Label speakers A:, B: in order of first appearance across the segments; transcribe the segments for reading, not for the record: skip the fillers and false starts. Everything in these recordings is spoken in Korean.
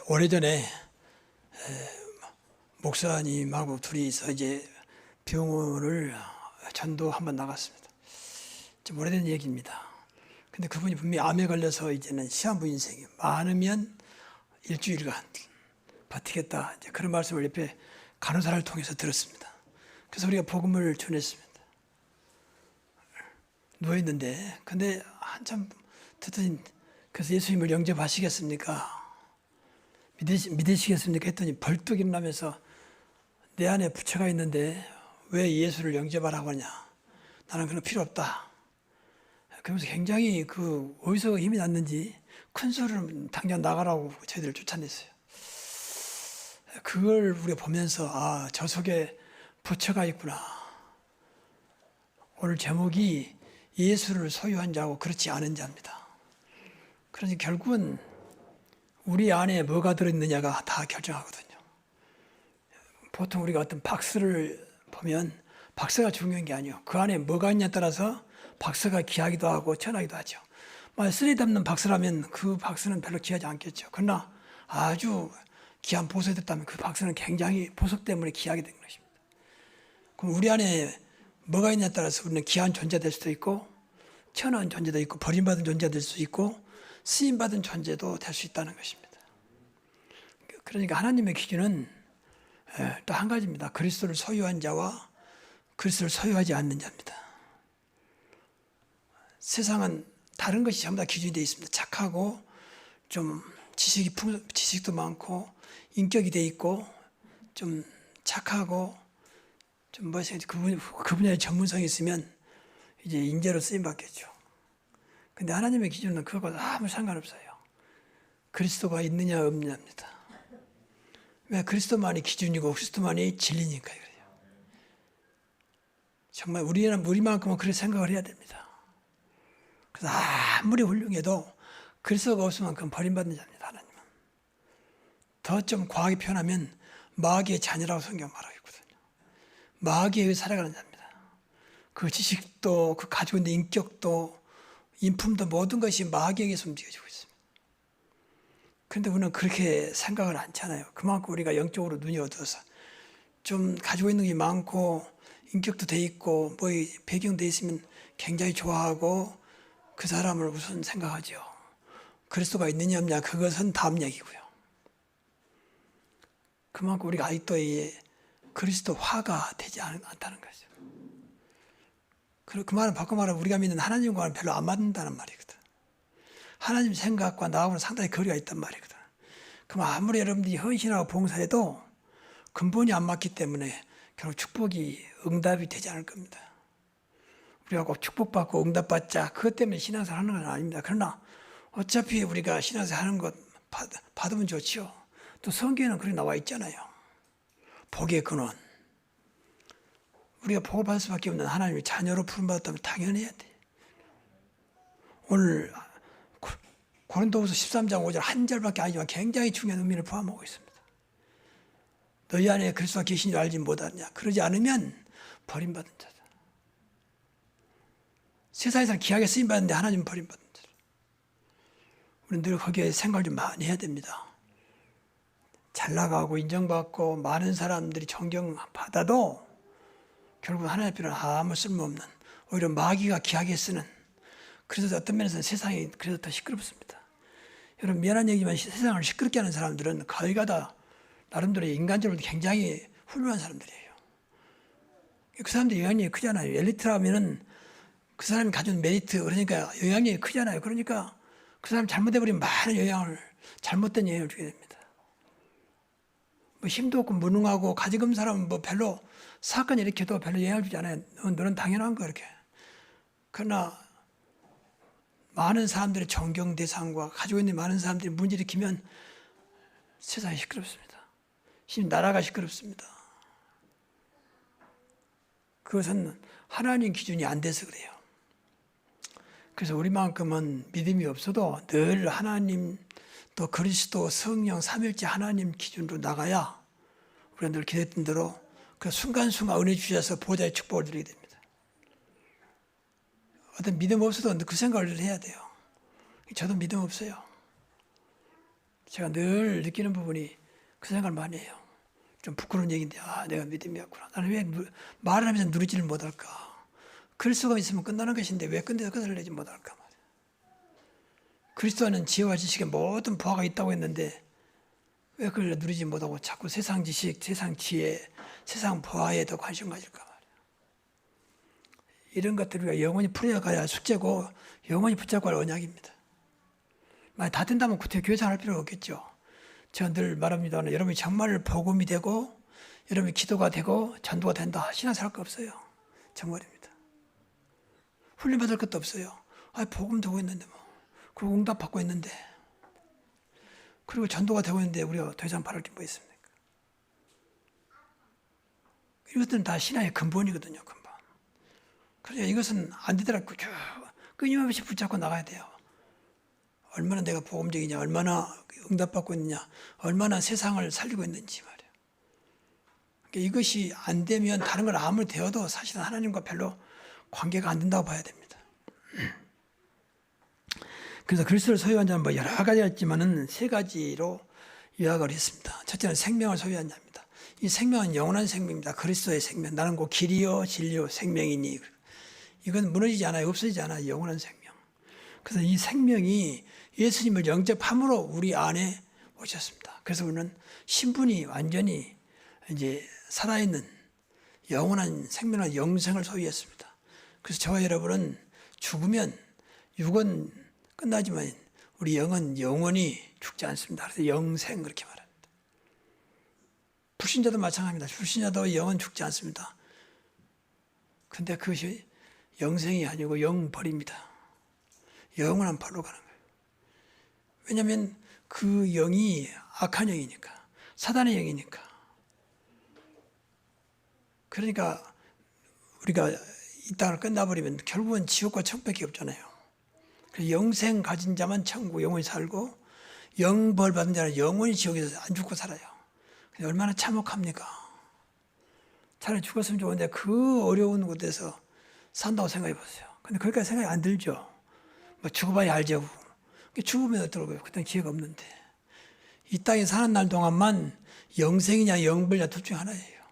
A: 오래전에 목사님하고 둘이서 이제 병원을 전도 한번 나갔습니다. 좀 오래된 얘기입니다. 근데 그분이 분명히 암에 걸려서 이제는 시한부 인생이 많으면 일주일간 버티겠다. 이제 그런 말씀을 옆에 간호사를 통해서 들었습니다. 그래서 우리가 복음을 전했습니다. 누워있는데, 근데 한참 듣더니, 그래서 예수님을 영접하시겠습니까? 믿으시겠습니까? 했더니 벌떡 일어나면서 내 안에 부처가 있는데 왜 예수를 영접하라고 하냐? 나는 그런 거 필요 없다. 그러면서 굉장히 어디서 힘이 났는지 큰 소리로 당장 나가라고 저희들을 쫓아냈어요. 그걸 우리가 보면서 저 속에 부처가 있구나. 오늘 제목이 예수를 소유한 자하고 그렇지 않은 자입니다. 그러니 결국은 우리 안에 뭐가 들어있느냐가 다 결정하거든요. 보통 우리가 어떤 박스를 보면 박스가 중요한 게 아니에요. 그 안에 뭐가 있냐에 따라서 박스가 귀하기도 하고 천하기도 하죠. 만약 쓰레기 담는 박스라면 그 박스는 별로 귀하지 않겠죠. 그러나 아주 귀한 보석이 됐다면 그 박스는 굉장히 보석 때문에 귀하게 된 것입니다. 그럼 우리 안에 뭐가 있냐에 따라서 우리는 귀한 존재 될 수도 있고 천한 존재도 있고 버림받은 존재가 될 수 있고 쓰임받은 존재도 될 수 있다는 것입니다. 그러니까 하나님의 기준은 또 한 가지입니다. 그리스도를 소유한 자와 그리스도를 소유하지 않는 자입니다. 세상은 다른 것이 전부 다 기준이 되어 있습니다. 착하고 좀 지식도 많고 인격이 되어 있고 좀 착하고 좀 그 분야에 전문성이 있으면 이제 인재로 쓰임 받겠죠. 근데 하나님의 기준은 그것과 아무 상관없어요. 그리스도가 있느냐 없느냐입니다. 왜? 그리스도만이 기준이고 그리스도만이 진리니까 그래요. 정말 우리만큼은 그렇게 생각을 해야 됩니다. 그래서 아무리 훌륭해도 그리스도가 없으면 그건 버림받는 자입니다. 하나님은. 더 좀 과하게 표현하면 마귀의 자녀라고 성경 말하고 있거든요. 마귀에 의해 살아가는 자입니다. 그 지식도 그 가지고 있는 인격도 인품도 모든 것이 마귀에 의해서 움직여지고 있습니다. 그런데 우리는 그렇게 생각을 않잖아요. 그만큼 우리가 영적으로 눈이 어두워서 좀 가지고 있는 게 많고 인격도 돼 있고 뭐 배경돼 있으면 굉장히 좋아하고 그 사람을 우선 생각하죠. 그리스도가 있느냐 없느냐 그것은 다음 얘기고요. 그만큼 우리가 아직도 그리스도화가 되지 않다는 거죠. 그 말은 바꿔 말하면 우리가 믿는 하나님과는 별로 안 맞는다는 말이거든. 하나님 생각과 나하고는 상당히 거리가 있단 말이거든. 그럼 아무리 여러분들이 헌신하고 봉사해도 근본이 안 맞기 때문에 결국 축복이 응답이 되지 않을 겁니다. 우리가 꼭 축복받고 응답받자 그것 때문에 신앙생활 하는 건 아닙니다. 그러나 어차피 우리가 신앙생활 하는 것 받으면 좋지요. 또 성경에는 그렇게 나와 있잖아요. 복의 근원. 우리가 복을 받을 수밖에 없는 하나님의 자녀로 부름받았다면 당연히 해야 돼. 오늘 고린도후서 13장 5절 한 절밖에 아니지만 굉장히 중요한 의미를 포함하고 있습니다. 너희 안에 그리스도가 계신 줄 알지 못하느냐. 그러지 않으면 버림받은 자다. 세상에서 귀하게 쓰임받는데 하나님은 버림받은 자다. 우리는 늘 거기에 생각을 좀 많이 해야 됩니다. 잘 나가고 인정받고 많은 사람들이 존경받아도 결국 하나님 앞에는 아무 쓸모없는 오히려 마귀가 귀하게 쓰는 그래서 어떤 면에서는 세상이 그래서 더 시끄럽습니다. 여러분 미안한 얘기지만 세상을 시끄럽게 하는 사람들은 거의가 다 나름대로 인간적으로 굉장히 훌륭한 사람들이에요. 그 사람들이 영향력이 크잖아요. 엘리트라면은 그 사람이 가진 메리트 그러니까 영향력이 크잖아요. 그러니까 그 사람이 잘못해버리면 많은 잘못된 영향을 주게 됩니다. 뭐 힘도 없고 무능하고 가지금 사람은 뭐 별로 사건 일으켜도 별로 영향을 주지 않아요. 너는 당연한 거 이렇게. 그러나 많은 사람들의 존경 대상과 가지고 있는 많은 사람들이 문제 일으키면 세상이 시끄럽습니다. 심지어 나라가 시끄럽습니다. 그것은 하나님 기준이 안 돼서 그래요. 그래서 우리만큼은 믿음이 없어도 늘 하나님 또 그리스도 성령 삼일째 하나님 기준으로 나가야 우리가 늘 기도했던 대로 그 순간순간 은혜 주셔서 보좌의 축복을 누리게 됩니다. 어떤 믿음 없어도 그 생각을 해야 돼요. 저도 믿음 없어요. 제가 늘 느끼는 부분이 그 생각을 많이 해요. 좀 부끄러운 얘기인데, 내가 믿음이었구나. 나는 왜 말을 하면서 누리지를 못할까? 그리스도가 있으면 끝나는 것인데 왜 끝내서 끝을 내지 못할까 말이야. 그리스도는 지혜와 지식에 모든 보화가 있다고 했는데 왜 그걸 누리지 못하고 자꾸 세상 지식, 세상 지혜, 세상 보화에 더 관심 가질까 말이야. 이런 것들을 우리가 영원히 풀어가야 숙제고 영원히 붙잡고 할 언약입니다. 만약 다 된다면 그때 교회 생활할 필요가 없겠죠. 제가 늘 말합니다만 여러분이 정말 복음이 되고 여러분이 기도가 되고 전도가 된다. 신앙생활 할 거 없어요. 정말입니다. 훈련받을 것도 없어요. 복음 되고 있는데 뭐. 그리고 응답 받고 있는데. 그리고 전도가 되고 있는데 우리가 더 이상 바랄 게 뭐 있습니까? 이것들은 다 신앙의 근본이거든요. 근본. 그러니까 이것은 안 되더라도 끊임없이 붙잡고 나가야 돼요. 얼마나 내가 복음적이냐, 얼마나 응답받고 있느냐, 얼마나 세상을 살리고 있는지 말이에요. 그러니까 이것이 안 되면 다른 걸 아무리 되어도 사실은 하나님과 별로 관계가 안 된다고 봐야 됩니다. 그래서 그리스도를 소유한 자는 뭐 여러 가지가 있지만은 세 가지로 요약을 했습니다. 첫째는 생명을 소유한 자입니다. 이 생명은 영원한 생명입니다. 그리스도의 생명. 나는 곧 길이요 진리요 생명이니. 이건 무너지지 않아요. 없어지지 않아요. 영원한 생명. 그래서 이 생명이 예수님을 영접함으로 우리 안에 오셨습니다. 그래서 우리는 신분이 완전히 이제 살아있는 영원한 생명과 영생을 소유했습니다. 그래서 저와 여러분은 죽으면 육은 끝나지만 우리 영은 영원히 죽지 않습니다. 그래서 영생 그렇게 말합니다. 불신자도 마찬가지입니다. 불신자도 영은 죽지 않습니다. 근데 그것이 영생이 아니고 영벌입니다. 영원한 벌로 가는 거예요. 왜냐하면 그 영이 악한 영이니까, 사단의 영이니까. 그러니까 우리가 이 땅을 끝나버리면 결국은 지옥과 천국밖에 없잖아요. 그래서 영생 가진 자만 천국 영원히 살고 영벌 받은 자는 영원히 지옥에서 안 죽고 살아요. 얼마나 참혹합니까? 차라리 죽었으면 좋은데 그 어려운 곳에서 산다고 생각해 보세요. 근데 거기까지 생각이 안 들죠. 뭐 죽어봐야 알죠. 죽으면 어떡하고요. 그때 기회가 없는데. 이 땅에 사는 날 동안만 영생이냐 영벌이냐 둘 중 하나예요.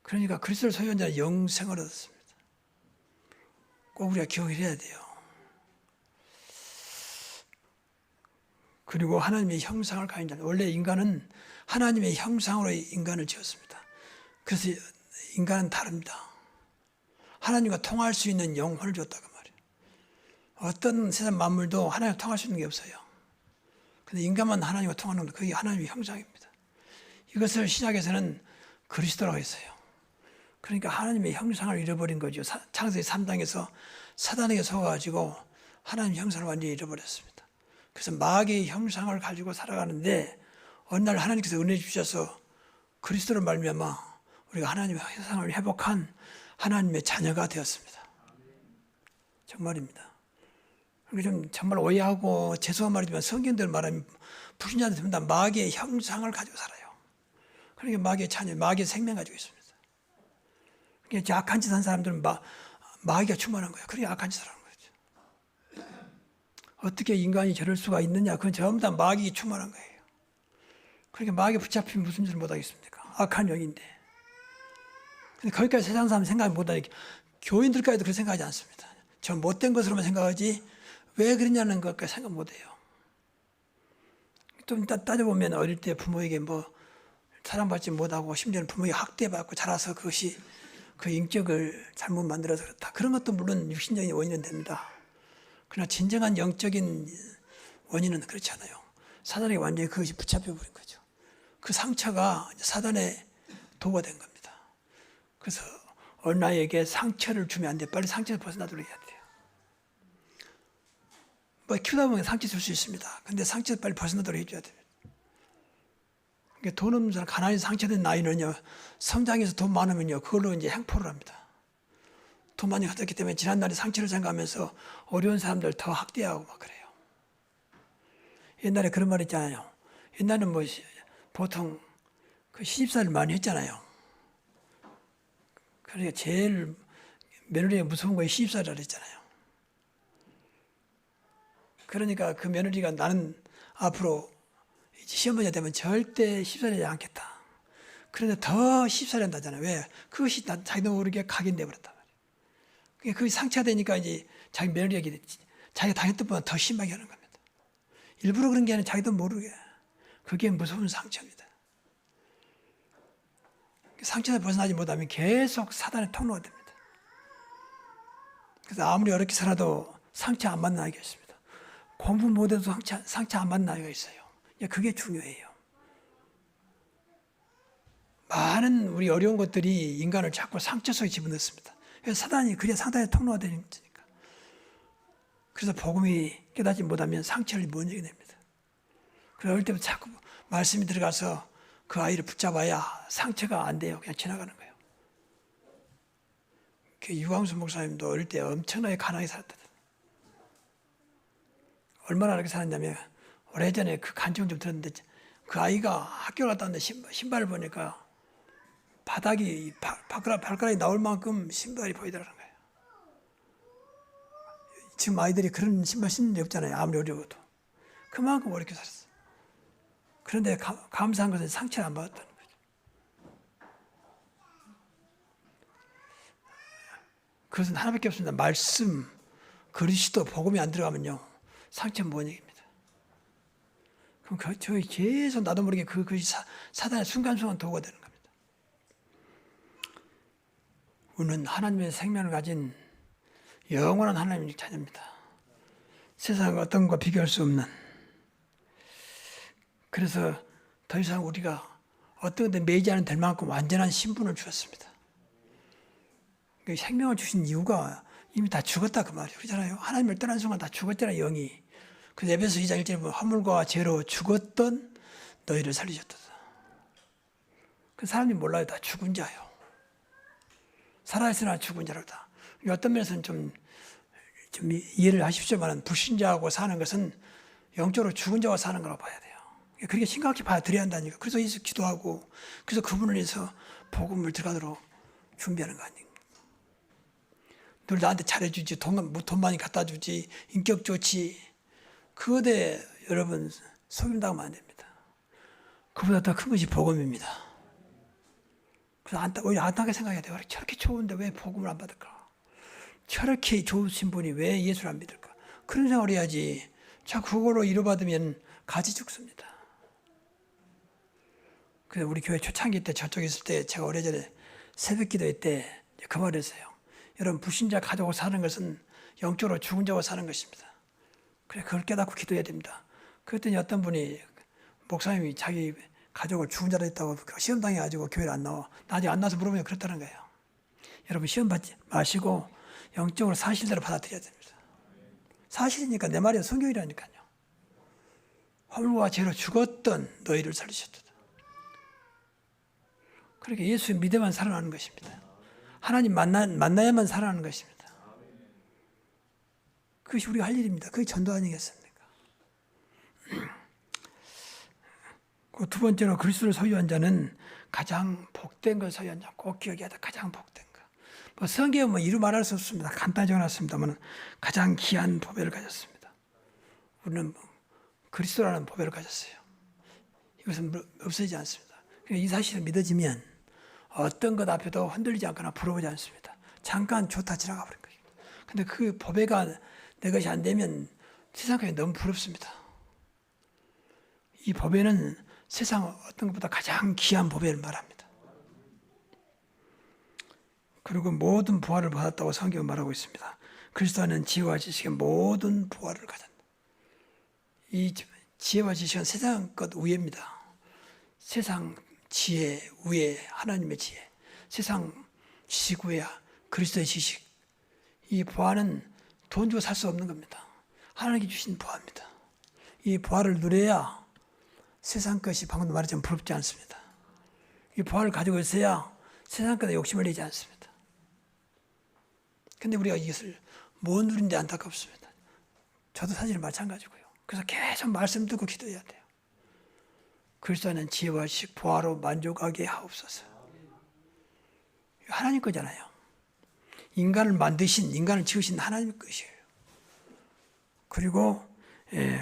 A: 그러니까 그리스도를 소유한 자는 영생을 얻었습니다. 꼭 우리가 기억을 해야 돼요. 그리고 하나님의 형상을 가진 자는, 원래 인간은 하나님의 형상으로 인간을 지었습니다. 그래서 인간은 다릅니다. 하나님과 통할 수 있는 영혼을 줬다고 말이에요. 어떤 세상 만물도 하나님과 통할 수 있는 게 없어요. 근데 인간만 하나님과 통하는 건 그게 하나님의 형상입니다. 이것을 신약에서는 그리스도라고 했어요. 그러니까 하나님의 형상을 잃어버린 거죠. 창세기 3장에서 사단에게 속아가지고 하나님의 형상을 완전히 잃어버렸습니다. 그래서 마귀의 형상을 가지고 살아가는데 어느 날 하나님께서 은혜 주셔서 그리스도를 말미암아 우리가 하나님의 형상을 회복한 하나님의 자녀가 되었습니다. 정말입니다. 좀 정말 오해하고 죄송한 말이지만 성경대로 말하면 불신자들 전부 다 마귀의 형상을 가지고 살아요. 그러니까 마귀의 자녀, 마귀의 생명 가지고 있습니다. 그러니까 악한 짓 한 사람들은 마귀가 충만한 거예요. 그러니까 악한 짓을 하는 거죠. 어떻게 인간이 저럴 수가 있느냐? 그건 전부 다 마귀가 충만한 거예요. 그러니까 마귀에 붙잡히면 무슨 짓을 못하겠습니까? 악한 영인데. 근데 거기까지 세상 사람 생각 못하니까 교인들까지도 그렇게 생각하지 않습니다. 저 못된 것으로만 생각하지 왜 그러냐는 것까지 생각 못해요. 좀 따져보면 어릴 때 부모에게 뭐 사랑받지 못하고 심지어는 부모에게 학대받고 자라서 그것이 그 인격을 잘못 만들어서 그렇다. 그런 것도 물론 육신적인 원인은 됩니다. 그러나 진정한 영적인 원인은 그렇지 않아요. 사단에게 완전히 그것이 붙잡혀버린 거죠. 그 상처가 사단의 도가 된 겁니다. 그래서 어느 나에게 상처를 주면 안 돼. 빨리 상처를 벗어나도록 해야 돼요. 뭐 키우다 보면 상처 줄 수 있습니다. 근데 상처를 빨리 벗어나도록 해줘야 돼요. 그러니까 돈 없는 사람, 가난해서 상처된 나이는요, 성장해서 돈 많으면요, 그걸로 이제 행포를 합니다. 돈 많이 가졌기 때문에 지난날에 상처를 생각하면서 어려운 사람들 더 학대하고 막 그래요. 옛날에 그런 말 있잖아요. 옛날에는 뭐 보통 그 시집살이를 많이 했잖아요. 그러니까 제일 며느리가 무서운 거에 시집살이라 그랬잖아요. 그러니까 그 며느리가 나는 앞으로 시어머니가 되면 절대 쉽사리하지 않겠다. 그런데 더 쉽사리 한다잖아요. 왜? 그것이 자기도 모르게 각인돼 버렸단 말이에요. 그게 상처가 되니까 이제 자기 며느리에게 자기가 당했던 것보다 더 심하게 하는 겁니다. 일부러 그런 게 아니라 자기도 모르게. 그게 무서운 상처입니다. 상처에서 벗어나지 못하면 계속 사단의 통로가 됩니다. 그래서 아무리 어렵게 살아도 상처 안 받는 아이가 있습니다. 공부 못해도 상처 안 받는 아이가 있어요. 그게 중요해요. 많은 우리 어려운 것들이 인간을 자꾸 상처 속에 집어넣습니다. 그래서 사단이 그게 상당히 통로가 되는 거니까. 그래서 복음이 깨닫지 못하면 상처를 못 이겨냅니다. 그래서 어릴 때부터 자꾸 말씀이 들어가서 그 아이를 붙잡아야 상처가 안 돼요. 그냥 지나가는 거예요. 그 유광수 목사님도 어릴 때 엄청나게 가난하게 살았다. 얼마나 그렇게 살았냐면 오래전에 그 간증을 좀 들었는데 그 아이가 학교를 갔다 왔는데 신발을 보니까 바닥이 발가락이 나올 만큼 신발이 보이더라는 거예요. 지금 아이들이 그런 신발 신는 데 없잖아요. 아무리 어려워도. 그만큼 어렵게 살았어. 그런데 감사한 것은 상처를 안 받았다는 거죠. 그것은 하나밖에 없습니다. 말씀, 그리스도, 복음이 안 들어가면요. 상처는 못 이깁니다. 그럼 저희 계속 나도 모르게 그것이 사단의 순간순간 도구가 되는 겁니다. 우리는 하나님의 생명을 가진 영원한 하나님의 자녀입니다. 세상 어떤 것과 비교할 수 없는. 그래서 더 이상 우리가 어떤 데 매이지 않은 될 만큼 완전한 신분을 주었습니다. 생명을 주신 이유가 이미 다 죽었다 그 말이에요. 그렇잖아요. 하나님을 떠난 순간 다 죽었잖아요. 영이. 그래서 에베소 2장 1절에 보면 허물과 죄로 죽었던 너희를 살리셨다. 그 사람이 몰라요. 다 죽은 자요. 살아있으나 죽은 자로다. 어떤 면에서는 좀 이해를 하십시오만 불신자하고 사는 것은 영적으로 죽은 자와 사는 거라고 봐야 돼요. 그렇게 심각하게 받아들여야 한다니까. 그래서 예수 기도하고 그래서 그분을 위해서 복음을 들어가도록 준비하는 거 아닙니까? 늘 나한테 잘해주지, 돈 많이 갖다 주지, 인격 좋지. 그거에 여러분 속임당하면 안 됩니다. 그보다 더 큰 것이 복음입니다. 그래서 오히려 안타깝게 생각해야 돼요. 저렇게 좋은데 왜 복음을 안 받을까? 저렇게 좋으신 분이 왜 예수를 안 믿을까? 그런 생각을 해야지. 자꾸 그걸로 위로받으면 가지 죽습니다. 그래서 우리 교회 초창기 때 저쪽에 있을 때 제가 오래전에 새벽 기도회 때 그 말을 했어요. 여러분 불신자 가족을 사는 것은 영적으로 죽은 자와 사는 것입니다. 그래 그걸 깨닫고 기도해야 됩니다. 그랬더니 어떤 분이 목사님이 자기 가족을 죽은 자로 했다고 시험 당해가지고 교회를 안 나와. 나중에 안 나와서 물어보면 그렇다는 거예요. 여러분 시험 받지 마시고 영적으로 사실대로 받아들여야 됩니다. 사실이니까 내 말이 성경이라니까요. 허물과 죄로 죽었던 너희를 살리셨다. 그렇게 예수 믿어만 살아나는 것입니다. 하나님 만나야만 살아나는 것입니다. 그것이 우리가 할 일입니다. 그게 전도 아니겠습니까? 두 번째로 그리스도를 소유한 자는 가장 복된 걸 소유한 자. 꼭 기억해야 돼. 가장 복된 거. 성경은 이루 말할 수 없습니다. 간단히 적어놨습니다만 가장 귀한 보배를 가졌습니다. 우리는 그리스도라는 보배를 가졌어요. 이것은 없어지지 않습니다. 이 사실을 믿어지면 어떤 것 앞에도 흔들리지 않거나 부러우지 않습니다. 잠깐 좋다 지나가 버린 거예요. 근데 그 보배가 내 것이 안 되면 세상에 너무 부럽습니다. 이 보배는 세상 어떤 것보다 가장 귀한 보배를 말합니다. 그리고 모든 부활을 받았다고 성경은 말하고 있습니다. 그리스도는 지혜와 지식의 모든 부활을 가졌다. 이 지혜와 지식은 세상 것 위입니다. 세상 지혜 위에 하나님의 지혜, 세상 지식 위에 그리스도의 지식. 이 부활은 돈 주고 살 수 없는 겁니다. 하나님께 주신 부활입니다. 이 부활을 누려야 세상 것이 방금 말했지만 부럽지 않습니다. 이 부활을 가지고 있어야 세상 것에 욕심을 내지 않습니다. 그런데 우리가 이것을 못 누리는데 안타깝습니다. 저도 사실 마찬가지고요. 그래서 계속 말씀 듣고 기도해야 돼요. 그리스도는 지혜와 지식 부활로 만족하게 하옵소서. 하나님 거잖아요. 인간을 만드신, 인간을 지으신 하나님 것이에요. 그리고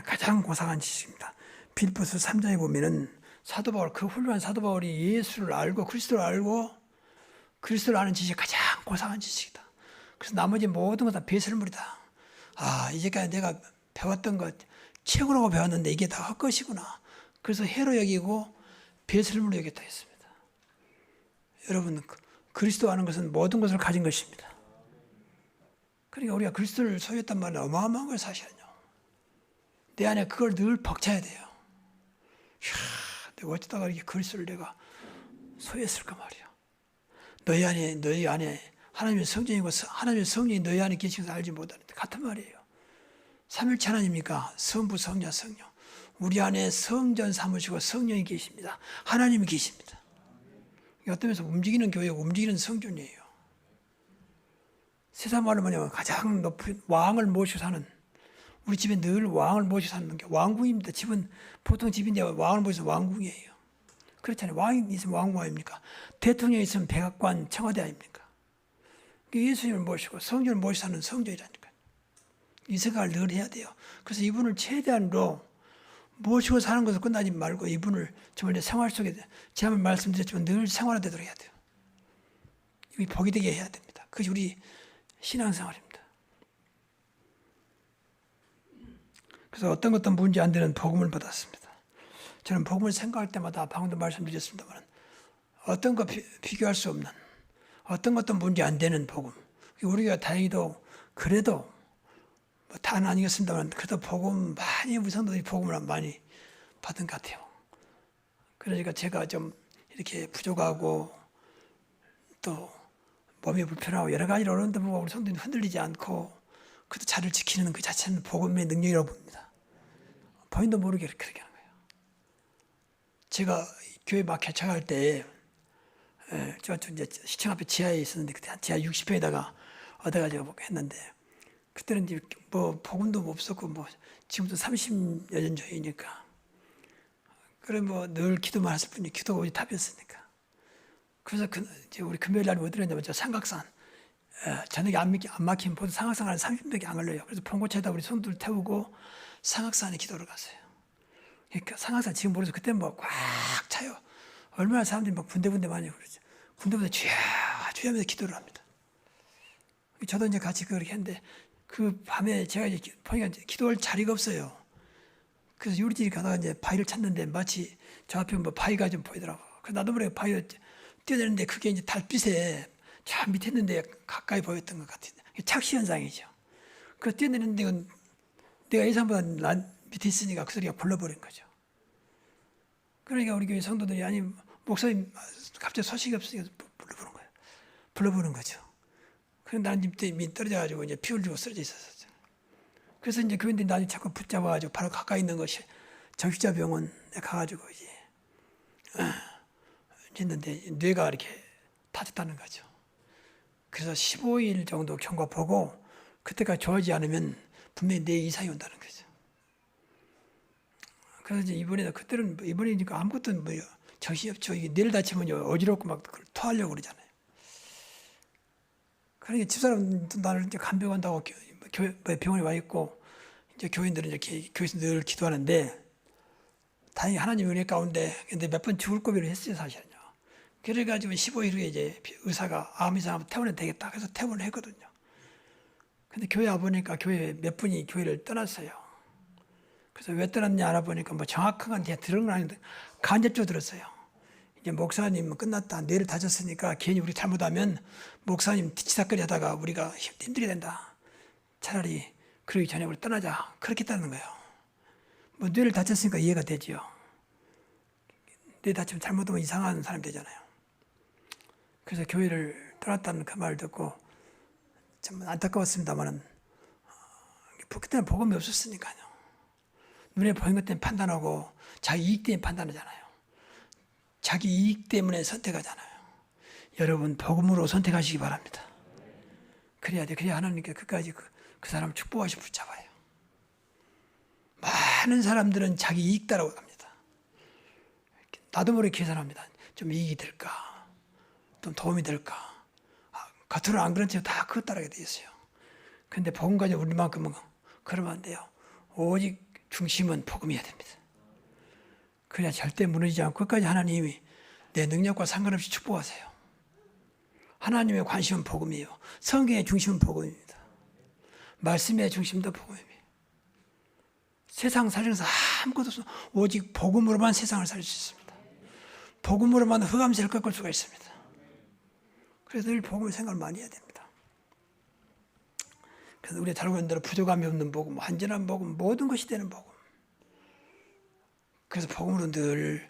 A: 가장 고상한 지식입니다. 빌립보서 3장에 보면은 사도 바울, 그 훌륭한 사도 바울이 예수를 알고 그리스도를 알고 그리스도를 아는 지식이 가장 고상한 지식이다. 그래서 나머지 모든 것 다 배설물이다. 아, 이제까지 내가 배웠던 것 최고라고 배웠는데 이게 다 헛것이구나. 그래서 해로 여기고 배설물로 여겼다 했습니다. 여러분, 그리스도 아는 것은 모든 것을 가진 것입니다. 그러니까 우리가 그리스도를 소유했단 말은 어마어마한 걸 사실은요. 내 안에 그걸 늘 벅차야 돼요. 이야, 내가 어쩌다가 이렇게 그리스도를 내가 소유했을까 말이야. 너희 안에 하나님의 성전이고 하나님의 성령이 너희 안에 계신 것을 알지 못하는데 같은 말이에요. 삼일체 하나님이니까 성부, 성자, 성령. 우리 안에 성전 삼으시고 성령이 계십니다. 하나님이 계십니다. 어떤 면에서 움직이는 교회고 움직이는 성전이에요. 세상 말로 뭐냐면 가장 높은 왕을 모시고 사는, 우리 집에 늘 왕을 모시고 사는 게 왕궁입니다. 집은 보통 집인데 왕을 모셔서 왕궁이에요. 그렇잖아요. 왕이 있으면 왕궁 아닙니까? 대통령이 있으면 백악관, 청와대 아닙니까? 예수님을 모시고 성전을 모시고 사는 성전이라니까요. 이 생각을 늘 해야 돼요. 그래서 이분을 최대한으로 모시고 사는 것을 끝나지 말고 이분을 정말 내 생활 속에 제가 말씀드렸지만 늘 생활화되도록 해야 돼요. 이 복이 되게 해야 됩니다. 그것이 우리 신앙생활입니다. 그래서 어떤 문제 안 되는 복음을 받았습니다. 저는 복음을 생각할 때마다 방금도 말씀드렸습니다만 어떤 것 비교할 수 없는 어떤 것도 문제 안 되는 복음. 우리가 다행히도 그래도 뭐 다는 아니겠습니다만 그래도 복음 많이 우리 성도들이 복음을 많이 받은 것 같아요. 그러니까 제가 좀 이렇게 부족하고 또 몸이 불편하고 여러 가지로 어려운데 보고 우리 성도들이 흔들리지 않고 그래도 자를 지키는 그 자체는 복음의 능력이라고 봅니다. 본인도 모르게 그렇게 하는 거예요. 제가 교회 막 개척할 때 저 이제 시청 앞에 지하에 있었는데 그때 한 지하 60평에다가 얻어가지고 했는데 그때는 이제 뭐 복음도 없었고 뭐 지금도 30여 년 전이니까 그래 뭐 늘 기도만 했을 뿐이 기도가 오직 답이었으니까 그래서 이제 우리 금요일 날 뭐 들었냐면 저 삼각산 저녁에 안 막히면 보통 삼각산 한 30분밖에 안 걸려요. 그래서 봉고차에다 우리 손들 태우고 삼각산에 기도를 갔어요. 그러니까 삼각산 지금 모르죠. 그때 뭐 꽉 차요. 얼마나 사람들이 막 군데군데 많이 그러죠. 군데군데 주야 하면서 기도를 합니다. 저도 이제 같이 그렇게 했는데 그 밤에 제가 이제 보니까 기도할 자리가 없어요. 그래서 요리집 가다가 이제 바위를 찾는데 마치 저 앞에 뭐 바위가 좀 보이더라고. 그래서 나도 모르게 바위를 뛰어내는데 그게 이제 달빛에 저 밑에 있는데 가까이 보였던 것 같아요. 착시 현상이죠. 그 뛰어내는데 내가 예상보다 밑에 있으니까 그 소리가 불러버린 거죠. 그러니까 우리 교회 성도들이 아니 목사님 갑자기 소식이 없으니까 불러보는 거죠. 그럼 나는 밑에 떨어져가지고 이제 피 흘리고 쓰러져 있었어요. 그래서 이제 교인들이 나중에 자꾸 붙잡아가지고 바로 가까이 있는 것이 정신자병원에 가가지고 이제 했는데 뇌가 이렇게 다쳤다는 거죠. 그래서 15일 정도 경과 보고 그때까지 좋아지지 않으면 분명히 뇌 이상이 온다는 거죠. 그래서 이제 이번에니까 아무것도 뭐 정신이 없죠. 이게 뇌를 다치면 어지럽고 막 토하려고 그러잖아요. 그러니까 집사람도 나를 이제 간병한다고 병원에 와 있고 이제 교인들은 이렇게 교회에서 늘 기도하는데 다행히 하나님 은혜 가운데 근데 몇 번 죽을 고비를 했어요 사실은요. 그래가지고 15일 후에 이제 의사가 암 이상 퇴원해도 되겠다. 그래서 퇴원을 했거든요. 근데 교회 와보니까 교회 몇 분이 교회를 떠났어요. 그래서 왜 떠났냐 알아보니까 뭐 정확한 건 제가 들은 건 아닌데 간접적으로 들었어요. 이제 목사님 끝났다. 뇌를 다쳤으니까 괜히 우리 잘못하면 목사님 뒤치다거리 하다가 우리가 힘들게 된다. 차라리 그러기 전에 우리 떠나자. 그렇게 했다는 거예요. 뭐 뇌를 다쳤으니까 이해가 되지요. 뇌 다치면 잘못하면 이상한 사람이 되잖아요. 그래서 교회를 떠났다는 그 말을 듣고 참 안타까웠습니다만은 그때는 복음이 없었으니까요. 눈에 보이는 것 때문에 판단하고 자기 이익 때문에 판단하잖아요. 자기 이익 때문에 선택하잖아요. 여러분 복음으로 선택하시기 바랍니다. 그래야 돼. 그래야 하나님께 끝까지 그 사람을 축복하시 붙잡아요. 많은 사람들은 자기 이익 따라고 합니다. 나도 모르게 계산합니다. 좀 이익이 될까? 좀 도움이 될까? 겉으로 안 그런 채 다 그것 따라게 돼 있어요. 근데 복음 가지고 우리만큼은 그러면 안 돼요. 오직 중심은 복음이어야 됩니다. 그래야 절대 무너지지 않고 끝까지 하나님이 내 능력과 상관없이 축복하세요. 하나님의 관심은 복음이에요. 성경의 중심은 복음입니다. 말씀의 중심도 복음입니다. 세상 살면서 아무것도 없어. 오직 복음으로만 세상을 살 수 있습니다. 복음으로만 흑암세를 꺾을 수가 있습니다. 그래서 늘 복음을 생각을 많이 해야 됩니다. 그래서 우리 달고인대로 부족함이 없는 복음, 완전한 복음, 모든 것이 되는 복음. 그래서 복음으로 늘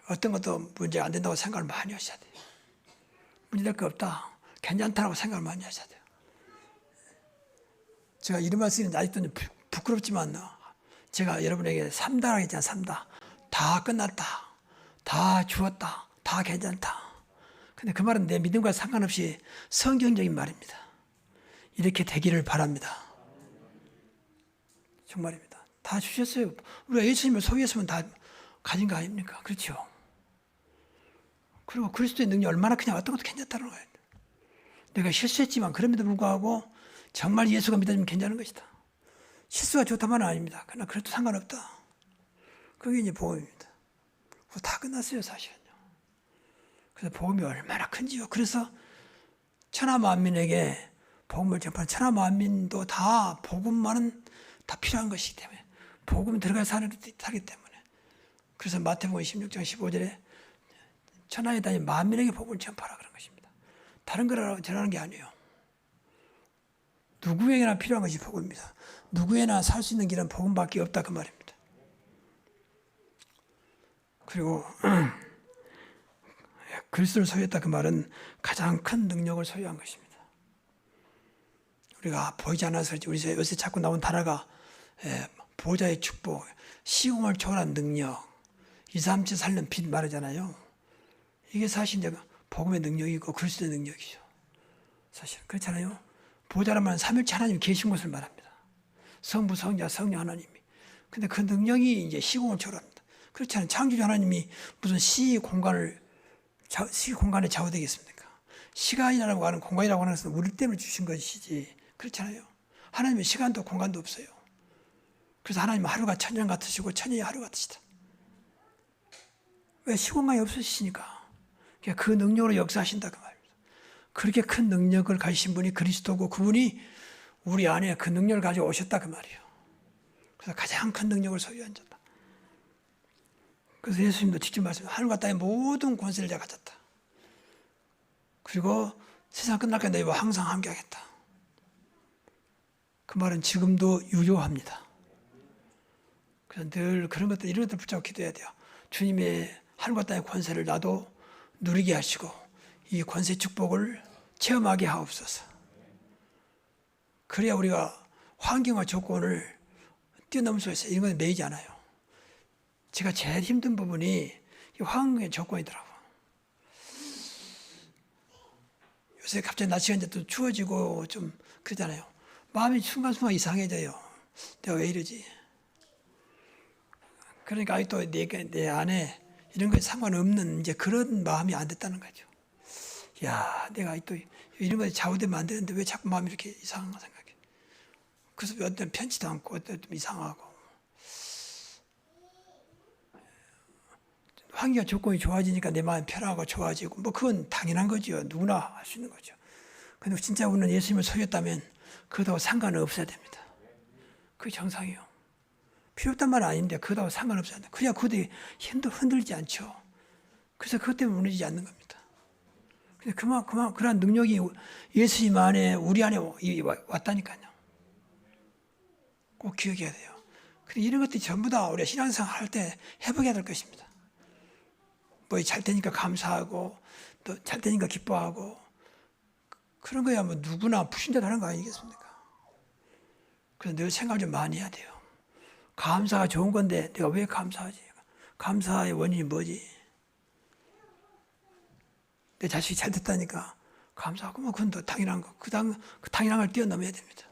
A: 어떤 것도 문제가 안 된다고 생각을 많이 하셔야 돼요. 문제될 거 없다, 괜찮다라고 생각을 많이 하셔야 돼요. 제가 이런 말씀이 아직도 부끄럽지만 제가 여러분에게 3다라고 했잖아요. 3다. 다 끝났다. 다 죽었다. 다 괜찮다. 근데 그 말은 내 믿음과 상관없이 성경적인 말입니다. 이렇게 되기를 바랍니다. 정말입니다. 다 주셨어요. 우리가 예수님을 소유했으면 다 가진 거 아닙니까? 그렇죠. 그리고 그리스도의 능력이 얼마나 그냥 어떤 것도 괜찮다는 거예요. 내가 실수했지만 그럼에도 불구하고 정말 예수가 믿어지면 괜찮은 것이다. 실수가 좋다만은 아닙니다. 그러나 그래도 상관없다. 그게 이제 복음입니다. 다 끝났어요, 사실은요. 그래서 복음이 얼마나 큰지요. 그래서 천하 만민에게 복음을 전파하는 천하 만민도 다 복음만은 다 필요한 것이기 때문에 복음 들어가 살기 때문에 그래서 마태복음 16장 15절에 천하에 다니는 만민에게 복음을 전파하라 그런 것입니다. 다른 거라고 전하는 게 아니에요. 누구에게나 필요한 것이 복음입니다. 누구에나 살 수 있는 길은 복음밖에 없다 그 말입니다. 그리고 그리스도를 소유했다 그 말은 가장 큰 능력을 소유한 것입니다. 우리가 보이지 않아서 우리 요새 자꾸 나온 단어가 보좌의 축복, 시공을 초월한 능력, 2, 3치 살는 빛 말하잖아요. 이게 사실 이제 복음의 능력이고 그리스도의 능력이죠. 사실 그렇잖아요. 보좌라면 삼일체 하나님이 계신 것을 말합니다. 성부, 성자, 성령 하나님이. 근데 그 능력이 이제 시공을 초월합니다. 그렇지 않아요. 창조주 하나님이 무슨 시 공간에 좌우되겠습니까? 시간이라고 하는 공간이라고 하는 것은 우리 때문에 주신 것이지. 그렇잖아요. 하나님은 시간도 공간도 없어요. 그래서 하나님은 하루가 천년 같으시고 천년이 하루 같으시다. 왜? 시공간이 없으시니까. 그 능력으로 역사하신다 그 말입니다. 그렇게 큰 능력을 가지신 분이 그리스도고 그분이 우리 안에 그 능력을 가지고 오셨다 그 말이에요. 그래서 가장 큰 능력을 소유한 자다. 그래서 예수님도 직접 말씀하셨어요. 하늘과 땅의 모든 권세를 내가 가졌다. 그리고 세상 끝날까지 너희와 항상 함께하겠다. 그 말은 지금도 유효합니다. 그래서 늘 그런 것들 이런 것들 붙잡고 기도해야 돼요. 주님의 하늘과 땅의 권세를 나도 누리게 하시고 이 권세 축복을 체험하게 하옵소서. 그래야 우리가 환경과 조건을 뛰어넘을 수 있어요. 이런 건 매이지 않아요. 제가 제일 힘든 부분이 이 환경의 조건이더라고요. 요새 갑자기 날씨가 이제 또 추워지고 좀 그러잖아요. 마음이 순간순간 이상해져요. 내가 왜 이러지? 그러니까 또 내 안에 이런 거에 상관없는 이제 그런 마음이 안 됐다는 거죠. 야, 내가 또 이런 거에 좌우되면 안 되는데 왜 자꾸 마음이 이렇게 이상한가 생각해. 그래서 어떤 편치도 않고 어떤 좀 이상하고. 환경 조건이 좋아지니까 내 마음이 편하고 좋아지고 뭐 그건 당연한 거죠. 누구나 할 수 있는 거죠. 근데 진짜 우리는 예수님을 소유했다면 그것하고 상관은 없어야 됩니다. 그게 정상이에요. 필요 없단 말은 아닌데 그것하고 상관없어야 된다. 그래야 그것이 흔들지 않죠. 그래서 그것 때문에 무너지지 않는 겁니다. 근데 그런 능력이 예수님 안에 우리 안에 왔다니까요. 꼭 기억해야 돼요. 근데 이런 것들이 전부 다 우리가 신앙생활 할 때 해보게 될 것입니다. 뭐 잘 되니까 감사하고 또 잘 되니까 기뻐하고 그런 거야 뭐 누구나 불신자도 하는 거 아니겠습니까? 그래서 늘 생각을 좀 많이 해야 돼요. 감사가 좋은 건데 내가 왜 감사하지? 감사의 원인이 뭐지? 내 자식이 잘 됐다니까 감사하고 뭐 그건 더 당연한 거. 그 당연한 걸 뛰어넘어야 됩니다.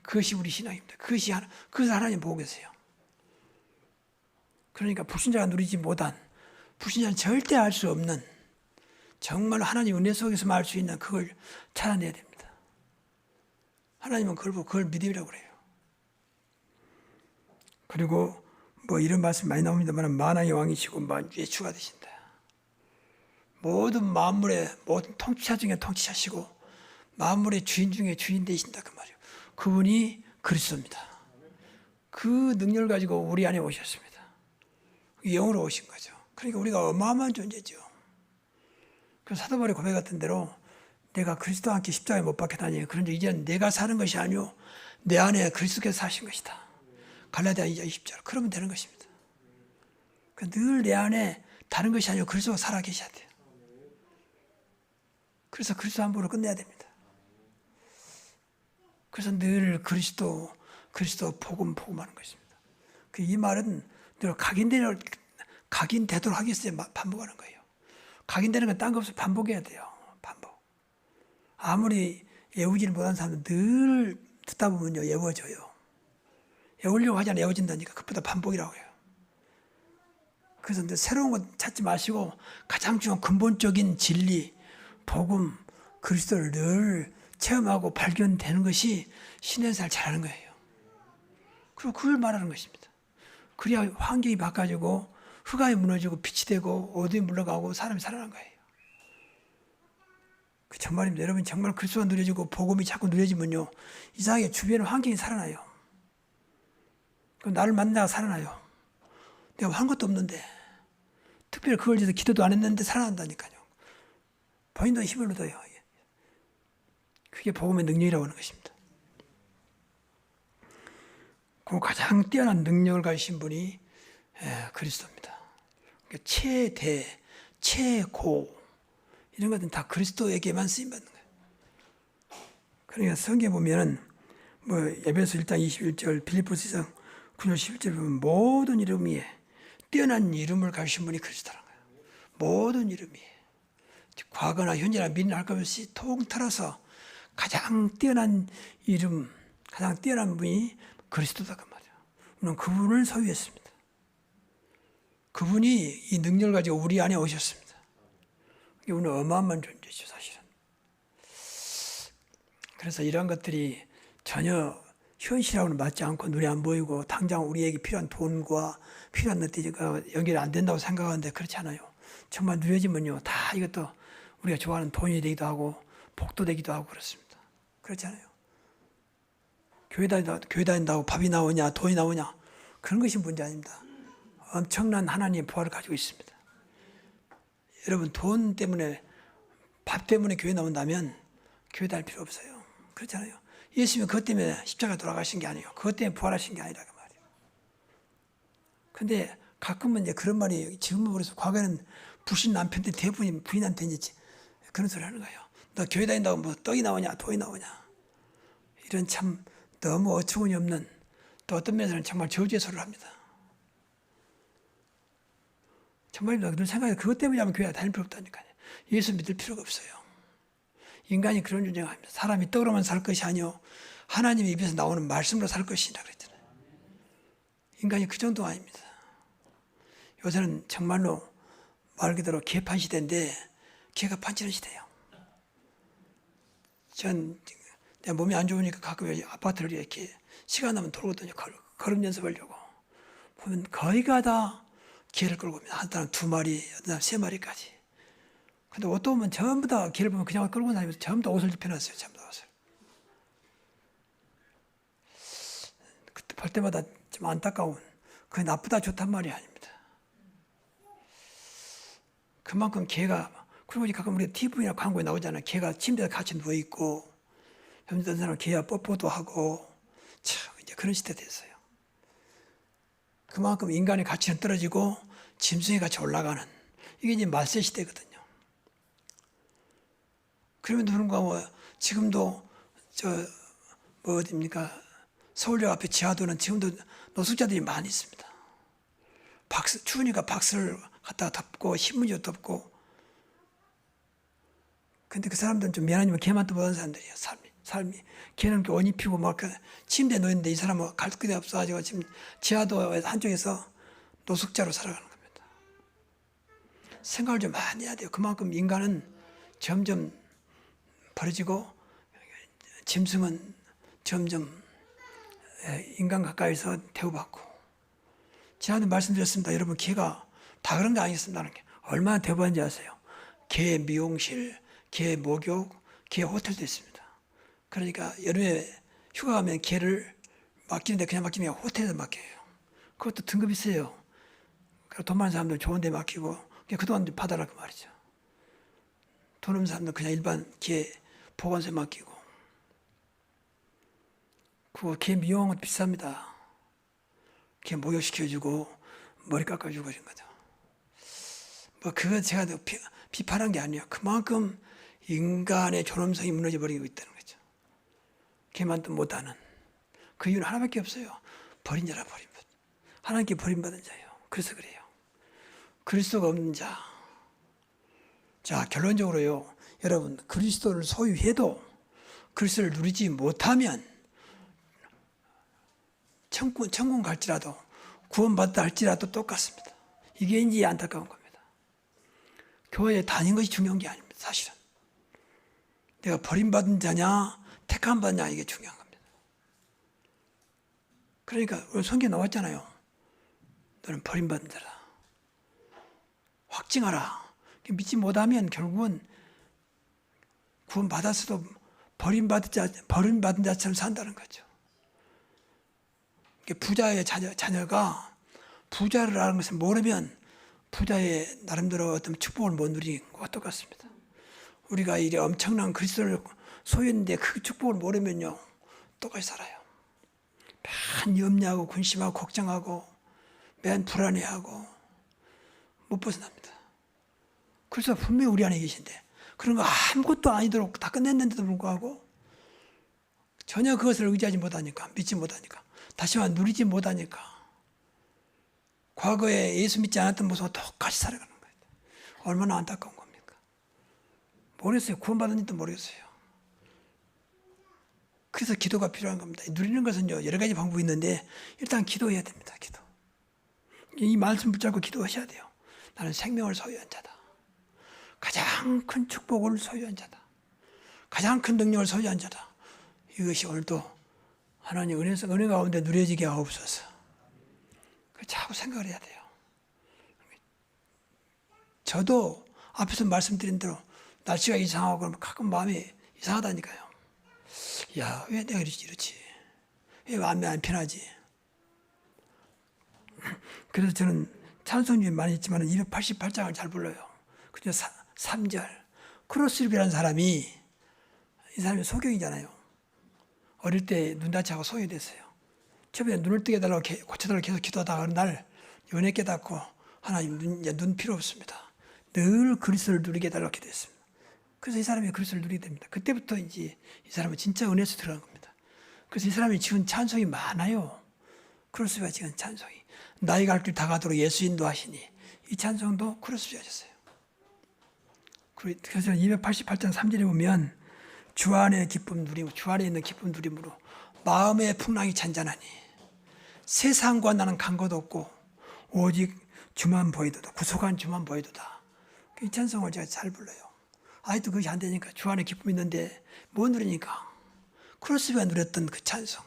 A: 그것이 우리 신앙입니다. 그것을 하나님 보고 계세요. 그러니까 불신자가 누리지 못한 불신자는 절대 알 수 없는 정말 하나님 은혜 속에서만 알 수 있는 그걸 찾아내야 됩니다. 하나님은 그걸 믿음이라고 그래요. 그리고 뭐 이런 말씀 많이 나옵니다만 만왕의 왕이시고 만주의 주가 되신다. 모든 만물의 모든 통치자 중에 통치자시고 만물의 주인 중에 주인 되신다 그 말이에요. 그분이 그리스도입니다. 그 능력을 가지고 우리 안에 오셨습니다. 영으로 오신 거죠. 그러니까 우리가 어마어마한 존재죠. 그 사도 바울의 고백 같은 대로 내가 그리스도와 함께 십자가에 못 박혀다니 그런데 이제는 내가 사는 것이 아니오 내 안에 그리스도께서 사신 것이다. 갈라디아 2장 20절 그러면 되는 것입니다. 늘 내 안에 다른 것이 아니고 그리스도가 살아 계셔야 돼요. 그래서 그리스도 한 번으로 끝내야 됩니다. 그래서 늘 그리스도 복음하는 것입니다. 이 말은 늘 각인되도록 하기 위해서 반복하는 거예요. 각인되는 건 딴 거 없어 반복해야 돼요. 반복. 아무리 외우지를 못한 사람은 늘 듣다 보면요 외워져요. 외우려고 하잖아요. 외워진다니까 그것보다 반복이라고 해요. 그래서 새로운 것 찾지 마시고 가장 중요한 근본적인 진리, 복음, 그리스도를 늘 체험하고 발견되는 것이 신의 살 잘하는 거예요. 그리고 그걸 말하는 것입니다. 그래야 환경이 바꿔지고 흑암이 무너지고 빛이 되고 어둠이 물러가고 사람이 살아난 거예요. 정말입니다. 여러분 정말 그리스도가 누려지고 복음이 자꾸 누려지면요 이상하게 주변의 환경이 살아나요. 나를 만나가 살아나요. 내가 한 것도 없는데 특별히 그걸 위해서 기도도 안 했는데 살아난다니까요. 본인도 힘을 얻어요. 그게 복음의 능력이라고 하는 것입니다. 그 가장 뛰어난 능력을 가지신 분이 그리스도입니다. 그러니까 최대, 최고 이런 것들은 다 그리스도에게만 쓰임받는 거예요. 그러니까 성경에 보면은 뭐 에베소 1장 21절 빌립보서 9절 11절 보면 모든 이름 위에 뛰어난 이름을 가지신 분이 그리스도라는 거예요. 모든 이름 위에 과거나 현재나 미래나 할 것 없이 통틀어서 가장 뛰어난 이름, 가장 뛰어난 분이 그리스도다 그 말이에요. 우리는 그분을 소유했습니다. 그분이 이 능력을 가지고 우리 안에 오셨습니다. 우리는 어마어마한 존재죠 사실은. 그래서 이런 것들이 전혀 현실하고는 맞지 않고 눈에 안 보이고 당장 우리에게 필요한 돈과 필요한 것들이 연결이 안 된다고 생각하는데 그렇지 않아요. 정말 누려지면요 다 이것도 우리가 좋아하는 돈이 되기도 하고 복도 되기도 하고 그렇습니다. 그렇지 않아요. 교회 다닌다고 밥이 나오냐 돈이 나오냐 그런 것이 문제 아닙니다. 엄청난 하나님의 부활을 가지고 있습니다. 여러분 돈 때문에 밥 때문에 교회 나온다면 교회 다닐 필요 없어요. 그렇잖아요. 예수님은 그것 때문에 십자가 돌아가신 게 아니에요. 그것 때문에 부활하신 게 아니라 그 말이에요. 근데 가끔은 이제 그런 말이 지금은 그래서 과거에는 부신 남편들 대부분이 부인한테 이제 그런 소리 하는 거예요. 너 교회 다닌다고 뭐 떡이 나오냐 돈이 나오냐 이런 참 너무 어처구니 없는 또 어떤 면에서는 정말 저주의 소리를 합니다. 정말입니다. 그런 생각이 그것 때문에 하면 교회 다닐 필요 없다니까요. 예수 믿을 필요가 없어요. 인간이 그런 존재가 아닙니다. 사람이 떡으로만 살 것이 아니요 하나님의 입에서 나오는 말씀으로 살 것이라 그랬잖아요. 인간이 그 정도가 아닙니다. 요새는 정말로 말 그대로 개판 시대인데 개가 판치는 시대예요. 전 내 몸이 안 좋으니까 가끔 아파트를 이렇게 시간 나면 돌거든요. 걸음 연습하려고. 보면 거의가 다 개를 끌고 옵니다. 한 사람 2마리, 어떤 사람 3마리까지. 근데 옷도 보면 전부 다 개를 보면 그냥 끌고 다니면서 전부 다 옷을 입혀놨어요. 전부 다 옷을. 그때 볼 때마다 좀 안타까운, 그게 나쁘다 좋단 말이 아닙니다. 그만큼 개가, 그리고 가끔 우리 TV나 광고에 나오잖아요. 개가 침대에 같이 누워있고, 어떤 사람은 개와 뽀뽀도 하고, 참, 이제 그런 시대 됐어요. 그만큼 인간의 가치는 떨어지고, 짐승의 가치 올라가는, 이게 이제 말세 시대거든요. 그럼에도 불구하고, 지금도, 어딥니까? 서울역 앞에 지하도는 지금도 노숙자들이 많이 있습니다. 추우니까 박스를 갖다가 덮고, 신문지도 덮고, 근데 그 사람들은 좀 미안하지만 개만 또 보는 사람들이에요, 삶이. 걔는 옷 입히고 막 침대에 놓였는데 이 사람은 갈 곳이 없어가지고 지금 지하도 한쪽에서 노숙자로 살아가는 겁니다. 생각을 좀 많이 해야 돼요. 그만큼 인간은 점점 버려지고 짐승은 점점 인간 가까이서 대우받고 지난번에 말씀드렸습니다. 여러분 개가 다 그런 게 아니겠습니다. 하는 게 얼마나 대단한지 아세요? 개 미용실, 개 목욕, 개 호텔도 있습니다. 그러니까 여름에 휴가 가면 개를 맡기는데 그냥 맡기면 호텔에서 맡겨요. 그것도 등급이 있어요. 돈 많은 사람들 좋은 데 맡기고 그동안 받아라 그 말이죠. 돈 없는 사람들 그냥 일반 개 보건소에 맡기고. 그 개 미용은 비쌉니다. 개 목욕시켜주고 머리 깎아주고 이런 거죠. 뭐 그건 제가 비판한 게 아니에요. 그만큼 인간의 존엄성이 무너져 버리고 있다는 거죠. 걔만도 못하는. 그 이유는 하나밖에 없어요. 버린 자라 버린 것. 하나님께 버림받은 자예요. 그래서 그래요. 그리스도가 없는 자. 자, 결론적으로요. 여러분, 그리스도를 소유해도 그리스도를 누리지 못하면 천국 갈지라도 구원받다 할지라도 똑같습니다. 이게 이제 안타까운 겁니다. 교회에 다닌 것이 중요한 게 아닙니다. 사실은. 내가 버림받은 자냐 택함 받냐 이게 중요한 겁니다. 그러니까 오늘 성경에 나왔잖아요. 너는 버림받은 자라. 확증하라. 믿지 못하면 결국은 구원받았어도 버림받은 자처럼 산다는 거죠. 부자의 자녀가 부자를 아는 것을 모르면 부자의 나름대로 어떤 축복을 못 누리는 것과 똑같습니다. 우리가 이제 엄청난 그리스도를 소유했는데 그 축복을 모르면요 똑같이 살아요. 맨 염려하고 근심하고 걱정하고 맨 불안해하고 못 벗어납니다. 그래서 분명히 우리 안에 계신데 그런 거 아무것도 아니도록 다 끝냈는데도 불구하고 전혀 그것을 의지하지 못하니까 믿지 못하니까 다시 말해 누리지 못하니까 과거에 예수 믿지 않았던 모습과 똑같이 살아가는 거예요. 얼마나 안타까운 겁니까? 모르겠어요. 구원받은 일도 모르겠어요. 그래서 기도가 필요한 겁니다. 누리는 것은요 여러 가지 방법이 있는데 일단 기도해야 됩니다. 기도. 이 말씀 붙잡고 기도하셔야 돼요. 나는 생명을 소유한 자다. 가장 큰 축복을 소유한 자다. 가장 큰 능력을 소유한 자다. 이것이 오늘도 하나님 은혜 가운데 누려지게 하옵소서. 자꾸 생각을 해야 돼요. 저도 앞에서 말씀드린 대로 날씨가 이상하고 그러면 가끔 마음이 이상하다니까요. 야, 왜 내가 이러지? 왜 마음이 안 편하지? 그래서 저는 찬송이 많이 있지만 288장을 잘 불러요. 그저 3절. 크로스룹이라는 사람이 이 사람이 소경이잖아요. 어릴 때 눈다치하고 소경이 됐어요. 처음에 눈을 뜨게 해달라고 고쳐달라고 계속 기도하다가 어느 날 은혜 깨닫고 하나님 눈 필요 없습니다. 늘 그리스도를 누리게 해달라고 기도했습니다. 그래서 이 사람이 그리스도를 누리게 됩니다. 그때부터 이제 이 사람은 진짜 은혜에서 들어간 겁니다. 그래서 이 사람이 지은 찬송이 많아요. 크로스비가 지은 찬송이. 나이 갈 길 다가도록 예수 인도하시니 이 찬송도 크로스비 하셨어요. 그래서 288장 3절에 보면 주 안에 기쁨 누리고 주 안에 있는 기쁨 누림으로 마음의 풍랑이 잔잔하니 세상과 나는 간 것 없고 오직 주만 보이도다. 구속한 주만 보이도다. 이 찬송을 제가 잘 불러요. 아직도 그것이 안 되니까 주 안에 기쁨이 있는데 못 누리니까 크로스비가 누렸던 그 찬송.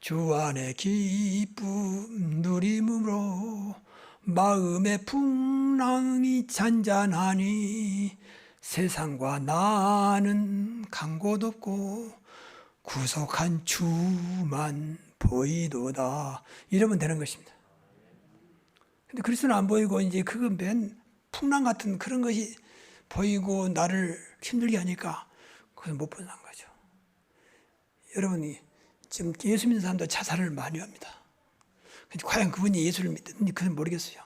A: 주 안에 기쁨 누림으로 마음의 풍랑이 잔잔하니 세상과 나는 간 곳 없고 구속한 주만 보이도다. 이러면 되는 것입니다. 근데 그리스도는 안 보이고 이제 그거 맨 풍랑 같은 그런 것이 보이고 나를 힘들게 하니까 그건 못 벗어난 거죠. 여러분이 지금 예수 믿는 사람도 자살을 많이 합니다. 근데 과연 그분이 예수를 믿는지 그건 모르겠어요.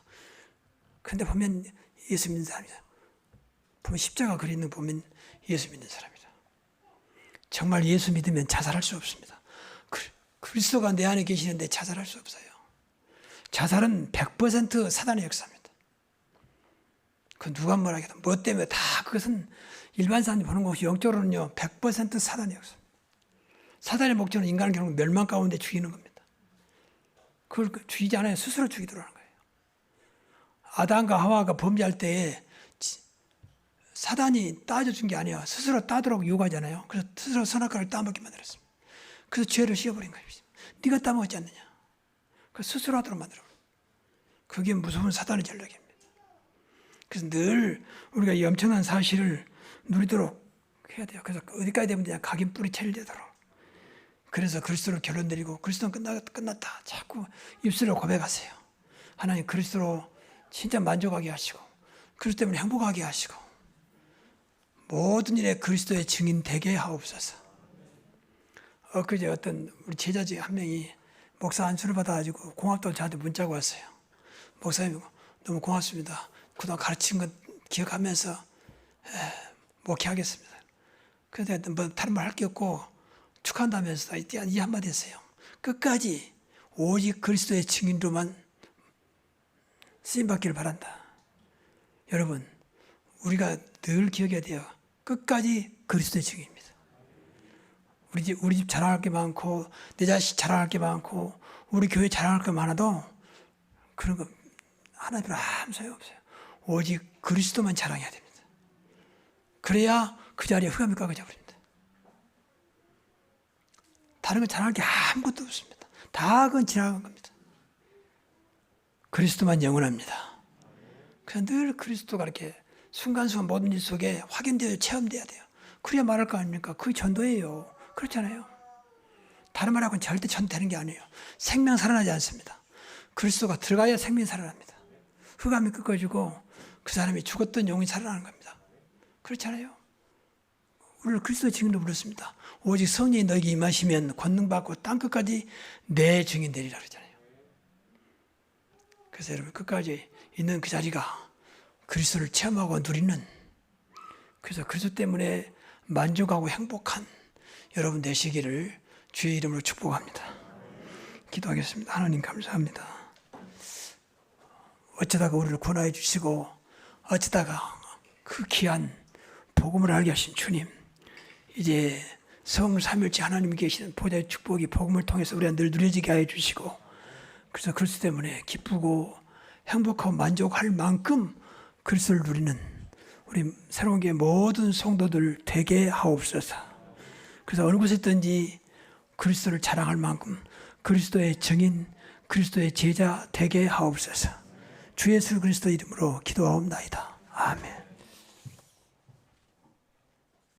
A: 근데 보면 예수 믿는 사람이다. 보면 십자가 그리는 거 보면 예수 믿는 사람이다. 정말 예수 믿으면 자살할 수 없습니다. 그리스도가 내 안에 계시는데 자살할 수 없어요. 자살은 100% 사단의 역사입니다. 그 누가 뭐라 해도 뭐 때문에 다 그것은 일반 사람이 보는 것이 영적으로는요 100% 사단의 역사입니다. 사단의 목적은 인간을 결국 멸망 가운데 죽이는 겁니다. 그걸 죽이지 않아요. 스스로 죽이도록 하는 거예요. 아담과 하와가 범죄할 때에 사단이 따져준 게 아니에요. 스스로 따도록 요구하잖아요. 그래서 스스로 선악과를 따먹게 만들었습니다. 그래서 죄를 씌워버린 거예요. 네가 따먹었지 않느냐. 그 스스로 하도록 만들어. 그게 무서운 사단의 전략입니다. 그래서 늘 우리가 이 엄청난 사실을 누리도록 해야 돼요. 그래서 어디까지 되면 그냥 각인 뿌리 체질되도록. 그래서 그리스도로 결론 내리고 그리스도는 끝났다. 자꾸 입술로 고백하세요. 하나님 그리스도로 진짜 만족하게 하시고 그리스도 때문에 행복하게 하시고 모든 일에 그리스도의 증인 되게 하옵소서. 엊그제 어떤 우리 제자 중에 한 명이 목사 안수를 받아가지고 고맙다고 저한테 문자가 왔어요. 목사님 너무 고맙습니다. 그동안 가르친 것 기억하면서 목회하겠습니다. 그런데 뭐 다른 말 할 게 없고 축하한다면서 이 한마디 했어요. 끝까지 오직 그리스도의 증인으로만 쓰임받기를 바란다. 여러분 우리가 늘 기억해야 돼요. 끝까지 그리스도의 증인입니다. 우리 집 자랑할 게 많고 내 자식 자랑할 게 많고 우리 교회 자랑할 게 많아도 그런 거 하나님은 아무 소용없어요. 오직 그리스도만 자랑해야 됩니다. 그래야 그 자리에 흑암이 깎아져 버립니다. 다른 건 자랑할 게 아무것도 없습니다. 다 그건 지나간 겁니다. 그리스도만 영원합니다. 그래서 늘 그리스도가 이렇게 순간순간 모든 일 속에 확인되어 체험돼야 돼요. 그래야 말할 거 아닙니까? 그게 전도예요. 그렇잖아요. 다른 말하고는 절대 전되는 게 아니에요. 생명 살아나지 않습니다. 그리스도가 들어가야 생명이 살아납니다. 흑암이 꺾어지고 그 사람이 죽었던 영혼이 살아나는 겁니다. 그렇잖아요. 우리를 그리스도의 증인으로 부르습니다. 오직 성령이 너에게 임하시면 권능받고 땅끝까지 내 증인 되리라 그러잖아요. 그래서 여러분 끝까지 있는 그 자리가 그리스도를 체험하고 누리는, 그래서 그리스도 때문에 만족하고 행복한 여러분 되시기를 주의 이름으로 축복합니다. 기도하겠습니다. 하나님 감사합니다. 어쩌다가 우리를 구원하여 주시고 어쩌다가 그 귀한 복음을 알게 하신 주님, 이제 성 삼일째 하나님이 계시는 보좌의 축복이 복음을 통해서 우리가 늘 누려지게 하여 주시고, 그래서 그리스도 때문에 기쁘고 행복하고 만족할 만큼 그리스도를 누리는 우리 새로운 게 모든 성도들 되게 하옵소서. 그래서 어느 곳에 있든지 그리스도를 자랑할 만큼 그리스도의 증인, 그리스도의 제자 되게 하옵소서. 주 예수 그리스도 이름으로 기도하옵나이다. 아멘.